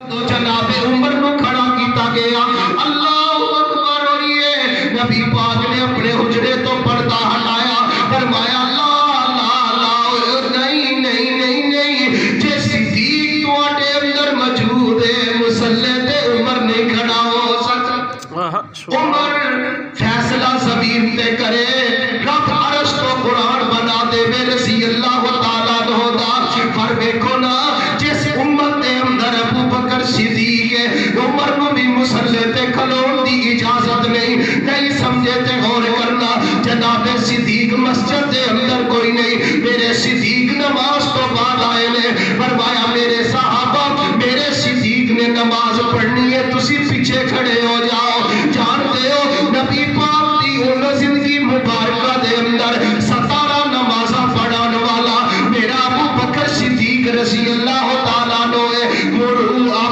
تو جناب عمر کو کھڑا کیتا گیا، اللہ اکبر، اور یہ نبی پاک نے اپنے حجرے تو پردہ ہٹایا، فرمایا لا لا لا، نہیں نہیں نہیں نہیں، جے صدیق تواڈے اندر موجود ہے، مسلح تے عمر نہیں کھڑا ہو سکتا۔ عمر فیصلہ زمین تے کرے، رب عرش تو قرآن بنا دے، رضی اللہ تعالیٰ عنہ دا، پر دیکھو نا جس امت دے اندر ابو بکر صدیق ہے، عمر کو بھی مسلح تے کھلون دی اجازت نہیں سمجھے تے غور کرنا، جناب صدیق مسجد دے اندر کوئی نہیں، میرے صدیق نماز تو بعد آئے نے، فرمایا میرے صحابہ میرے صدیق نے نماز پڑھنی ہے، تسی پیچھے کھڑے ہو جاؤ۔ جانتے ہو نبی پاک دی انہوں زندگی مبارکہ دے اندر 17 نمازہ پڑھان والا میرا ابو بکر صدیق رضی اللہ